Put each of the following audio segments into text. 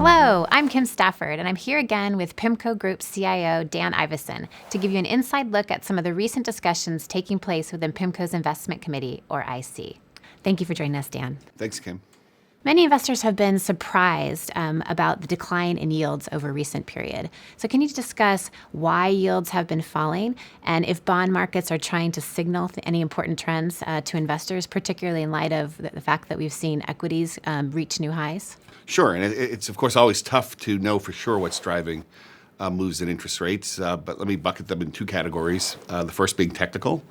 Hello, I'm Kim Stafford, and I'm here again with PIMCO Group CIO Dan Iveson to give you an inside look at some of the recent discussions taking place within PIMCO's Investment Committee, or IC. Thank you for joining us, Dan. Thanks, Kim. Many investors have been surprised about the decline in yields over recent period. So can you discuss why yields have been falling and if bond markets are trying to signal any important trends to investors, particularly in light of the fact that we've seen equities reach new highs? Sure, and it's of course always tough to know for sure what's driving moves in interest rates, but let me bucket them in two categories. The first being technical.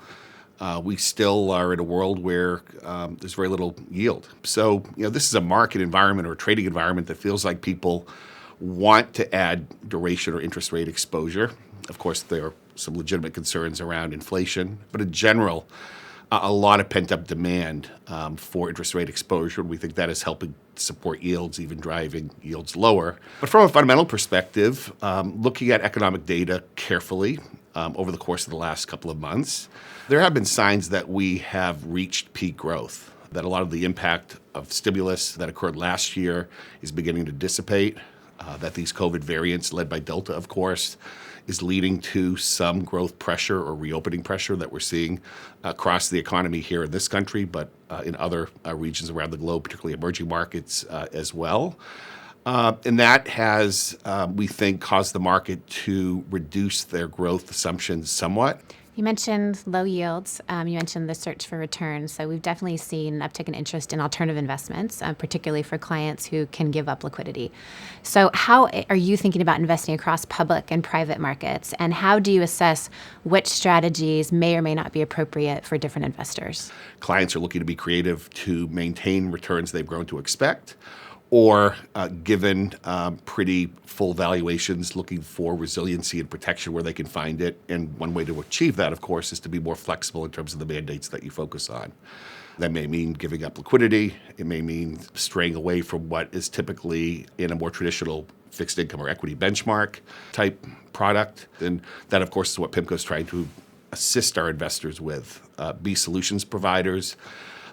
We still are in a world where there's very little yield. So, this is a market environment or a trading environment that feels like people want to add duration or interest rate exposure. Of course, there are some legitimate concerns around inflation, but in general, a lot of pent-up demand for interest rate exposure. We think that is helping support yields, even driving yields lower. But from a fundamental perspective, looking at economic data carefully over the course of the last couple of months, there have been signs that we have reached peak growth, that a lot of the impact of stimulus that occurred last year is beginning to dissipate, that these COVID variants, led by Delta, of course, is leading to some growth pressure or reopening pressure that we're seeing across the economy here in this country, but in other regions around the globe, particularly emerging markets as well. And that has, we think, caused the market to reduce their growth assumptions somewhat. You mentioned low yields. You mentioned the search for returns. So we've definitely seen an uptick in interest in alternative investments, particularly for clients who can give up liquidity. So how are you thinking about investing across public and private markets? And how do you assess which strategies may or may not be appropriate for different investors? Clients are looking to be creative to maintain returns they've grown to expect, or given pretty full valuations, looking for resiliency and protection where they can find it. And one way to achieve that, of course, is to be more flexible in terms of the mandates that you focus on. That may mean giving up liquidity. It may mean straying away from what is typically in a more traditional fixed income or equity benchmark type product. And that, of course, is what PIMCO is trying to assist our investors with, be solutions providers,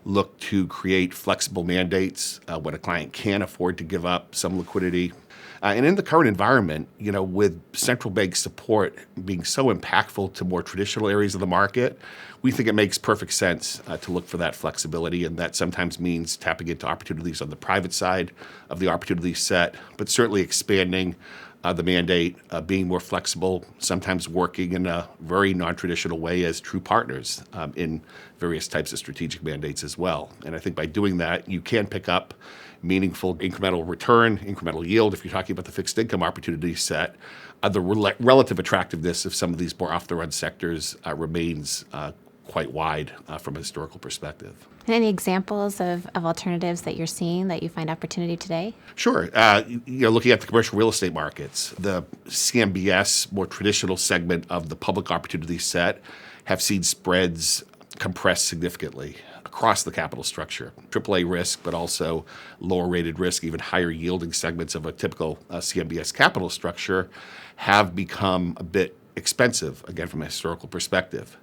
look to create flexible mandates when a client can afford to give up some liquidity. And in the current environment, with central bank support being so impactful to more traditional areas of the market, we think it makes perfect sense to look for that flexibility. And that sometimes means tapping into opportunities on the private side of the opportunity set, but certainly expanding the mandate, being more flexible, sometimes working in a very non-traditional way as true partners in various types of strategic mandates as well. And I think by doing that, you can pick up meaningful incremental return, incremental yield. If you're talking about the fixed income opportunity set, the relative attractiveness of some of these more off-the-run sectors remains quite wide from a historical perspective. And any examples of alternatives that you're seeing that you find opportunity today? Sure. Looking at the commercial real estate markets, the CMBS, more traditional segment of the public opportunity set, have seen spreads compress significantly across the capital structure. AAA risk, but also lower rated risk, even higher yielding segments of a typical CMBS capital structure have become a bit expensive, again, from a historical perspective.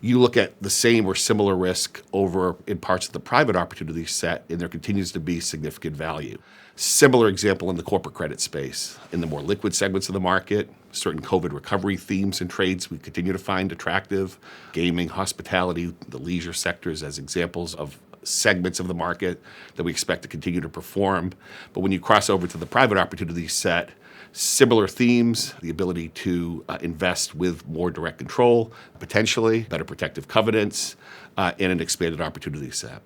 You look at the same or similar risk over in parts of the private opportunity set, and there continues to be significant value. Similar example in the corporate credit space. In the more liquid segments of the market, certain COVID recovery themes and trades we continue to find attractive. Gaming, hospitality, the leisure sectors as examples of segments of the market that we expect to continue to perform. But when you cross over to the private opportunity set, similar themes, the ability to invest with more direct control, potentially better protective covenants, and an expanded opportunity set.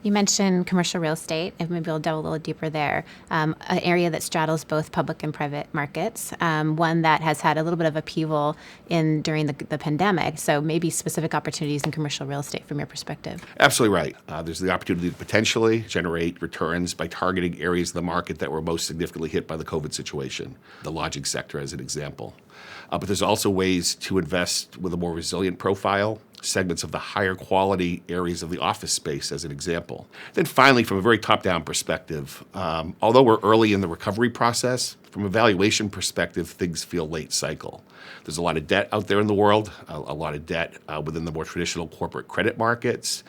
You mentioned commercial real estate, and maybe we'll delve a little deeper there. An area that straddles both public and private markets, one that has had a little bit of upheaval during the pandemic. So maybe specific opportunities in commercial real estate from your perspective. Absolutely right. There's the opportunity to potentially generate returns by targeting areas of the market that were most significantly hit by the COVID situation, the lodging sector as an example. But there's also ways to invest with a more resilient profile, segments of the higher quality areas of the office space as an example. Then finally, from a very top-down perspective, although we're early in the recovery process, from a valuation perspective, things feel late cycle. There's a lot of debt out there in the world, a lot of debt within the more traditional corporate credit markets.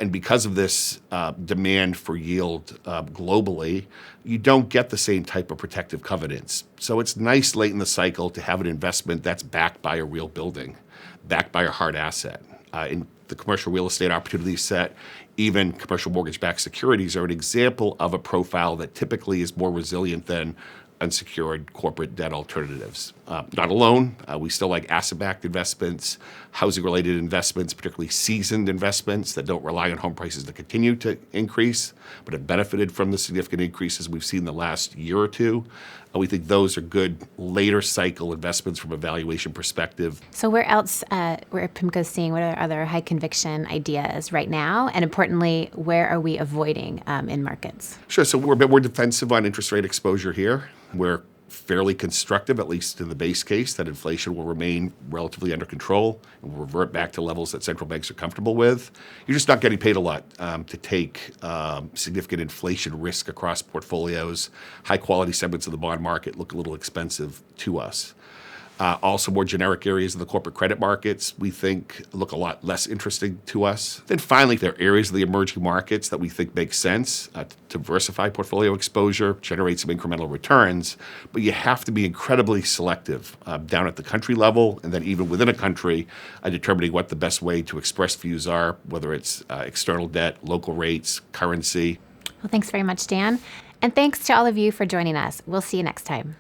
And because of this demand for yield globally, you don't get the same type of protective covenants. So it's nice late in the cycle to have an investment that's backed by a real building, backed by a hard asset. In the commercial real estate opportunity set, even commercial mortgage-backed securities are an example of a profile that typically is more resilient than unsecured corporate debt alternatives. Not alone, we still like asset-backed investments, housing-related investments, particularly seasoned investments that don't rely on home prices to continue to increase, but have benefited from the significant increases we've seen in the last year or two. We think those are good later cycle investments from a valuation perspective. So where else, where PIMCO is seeing, what are other high conviction ideas right now? And importantly, where are we avoiding in markets? Sure. So we're a bit more defensive on interest rate exposure here. We're fairly constructive, at least in the base case, that inflation will remain relatively under control and will revert back to levels that central banks are comfortable with. You're just not getting paid a lot to take significant inflation risk across portfolios. High quality segments of the bond market look a little expensive to us. Also, more generic areas of the corporate credit markets we think look a lot less interesting to us. Then finally, there are areas of the emerging markets that we think make sense to diversify portfolio exposure, generate some incremental returns, but you have to be incredibly selective down at the country level and then even within a country, determining what the best way to express views are, whether it's external debt, local rates, currency. Well, thanks very much, Dan. And thanks to all of you for joining us. We'll see you next time.